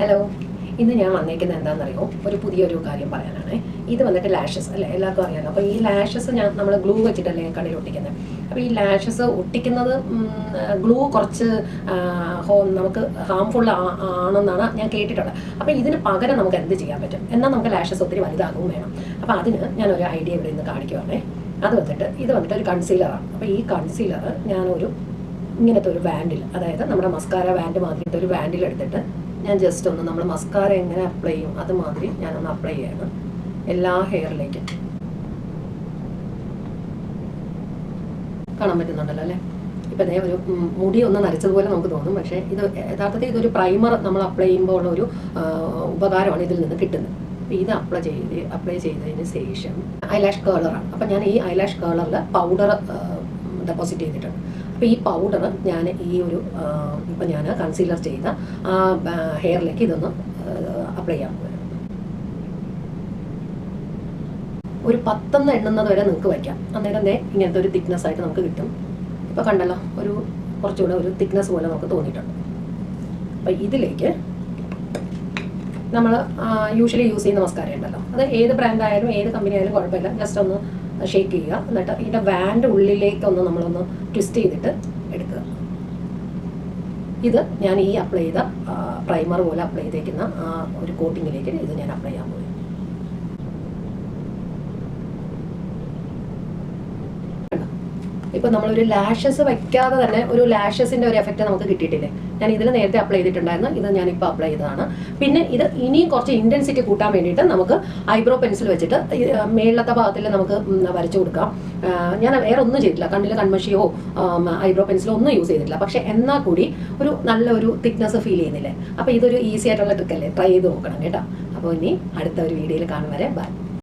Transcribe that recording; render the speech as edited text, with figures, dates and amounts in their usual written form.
Hello, ഇന്ന് ഞാൻ വന്നേക്കുന്നത് എന്താണെന്നറിയോ, ഒരു പുതിയൊരു കാര്യം പറയാനാണ്. ഇത് വന്നിട്ട് ലാഷസ് അല്ലേ, എല്ലാവർക്കും അറിയാലോ. അപ്പോൾ ഈ ലാഷസ് നമ്മൾ ഗ്ലൂ വെച്ചിട്ടല്ലേ കണ്ണിൽ ഒട്ടിക്കുന്നത്. അപ്പോൾ ഈ ലാഷസ് ഒട്ടിക്കുന്നത് ഗ്ലൂ കുറച്ച് നമുക്ക് ഹാംഫുൾ ആണെന്നാണ് ഞാൻ കേട്ടിട്ടുള്ളത്. അപ്പോൾ ഇതിന് പകരം നമുക്ക് എന്ത് ചെയ്യാൻ പറ്റും? എന്നാൽ നമുക്ക് ലാഷസ് ഒത്തിരി വലുതാകും വേണം. അപ്പോൾ അതിന് ഞാനൊരു ഐഡിയ ഇവിടെ നിന്ന് കാണിക്കുവാണേ. ഇത് വന്നിട്ട് ഒരു കൺസീലറാണ്. അപ്പോൾ ഈ കൺസീലർ ഞാനൊരു ഇങ്ങനത്തെ ഒരു വാൻഡിൽ, അതായത് നമ്മുടെ മസ്കാര വാൻഡ് മാതിരിത്തെ ഒരു വാൻഡിൽ എടുത്തിട്ട് ഞാൻ ജസ്റ്റ് ഒന്ന് നമ്മൾ മസ്കാര എങ്ങനെ അപ്ലൈ ചെയ്യും അതുമാതിരി ഞാനൊന്ന് അപ്ലൈ ചെയ്യണം എല്ലാ ഹെയറിലേക്കും. കാണാൻ പറ്റുന്നുണ്ടല്ലോ അല്ലേ? ഇപ്പം അതേ ഒരു മുടി ഒന്ന് നരച്ചതുപോലെ നമുക്ക് തോന്നും, പക്ഷേ ഇത് യഥാർത്ഥത്തിൽ ഇതൊരു പ്രൈമർ നമ്മൾ അപ്ലൈ ചെയ്യുമ്പോൾ ഉള്ള ഒരു ഉപകാരമാണ് ഇതിൽ നിന്ന് കിട്ടുന്നത്. അപ്പോൾ ഇത് അപ്ലൈ ചെയ്തതിന് ശേഷം ഐലാഷ് കേളറാണ്. അപ്പം ഞാൻ ഈ ഐലാഷ് കേളറിൽ പൗഡർ ഡെപ്പോസിറ്റ് ചെയ്തിട്ടുണ്ട്. അപ്പോൾ ഈ പൗഡർ ഞാൻ ഈ ഒരു ഇപ്പം ഞാൻ കൺസീലർ ചെയ്ത ആ ഹെയറിലേക്ക് ഇതൊന്ന് അപ്ലൈ ചെയ്യാൻ പോകും. ഒരു 10 എണ്ണുന്നത് വരെ നിങ്ങൾക്ക് വയ്ക്കാം. അന്നേരം ഇങ്ങനത്തെ ഒരു തിക്നെസ് ആയിട്ട് നമുക്ക് കിട്ടും. ഇപ്പോൾ കണ്ടല്ലോ, ഒരു കുറച്ചുകൂടെ ഒരു തിക്നെസ് പോലെ നമുക്ക് തോന്നിയിട്ടുണ്ട്. അപ്പോൾ ഇതിലേക്ക് നമ്മൾ യൂഷ്വലി യൂസ് ചെയ്യുന്ന മസ്കാര ഉണ്ടല്ലോ, അത് ഏത് ബ്രാൻഡ് ആയാലും ഏത് കമ്പനി ആയാലും കുഴപ്പമില്ല. ജസ്റ്റ് ഒന്ന് ഷേക്ക് ചെയ്യുക, എന്നിട്ട് ഇതിൻ്റെ വാൻഡ് ഉള്ളിലേക്കൊന്ന് നമ്മളൊന്ന് ട്വിസ്റ്റ് ചെയ്തിട്ട് എടുക്കുക. ഇത് ഞാൻ ഈ അപ്ലൈ ചെയ്ത പ്രൈമർ പോലെ അപ്ലൈ ചെയ്തേക്കുന്ന ആ ഒരു കോട്ടിങ്ങിലേക്ക് ഇത് ഞാൻ അപ്ലൈ ചെയ്യാൻ പോകും. ഇപ്പോൾ നമ്മളൊരു ലാഷസ് വയ്ക്കാതെ തന്നെ ഒരു ലാഷസിൻ്റെ ഒരു എഫക്റ്റ് നമുക്ക് കിട്ടിയിട്ടില്ലേ? ഞാൻ ഇതിൽ നേരത്തെ അപ്ലൈ ചെയ്തിട്ടുണ്ടായിരുന്നു, ഇത് ഞാനിപ്പോൾ അപ്ലൈ ചെയ്തതാണ്. പിന്നെ ഇത് ഇനിയും കുറച്ച് ഇൻറ്റൻസിറ്റി കൂട്ടാൻ വേണ്ടിയിട്ട് നമുക്ക് ഐബ്രോ പെൻസിൽ വെച്ചിട്ട് മേളത്തെ ഭാഗത്തിൽ നമുക്ക് വരച്ചു കൊടുക്കാം. ഞാൻ വേറെ ഒന്നും ചെയ്തിട്ടില്ല, കണ്ണിൽ കൺമഷിയോ ഐബ്രോ പെൻസിലോ ഒന്നും യൂസ് ചെയ്തിട്ടില്ല. പക്ഷേ എന്നാൽ കൂടി ഒരു നല്ലൊരു തിക്നെസ് ഫീൽ ചെയ്യുന്നില്ലേ? അപ്പോൾ ഇതൊരു ഈസി ആയിട്ടുള്ള ട്രിക്കല്ലേ, ട്രൈ ചെയ്ത് നോക്കണം കേട്ടോ. അപ്പോൾ ഇനി അടുത്ത ഒരു വീഡിയോയിൽ കാണും വരെ ബൈ.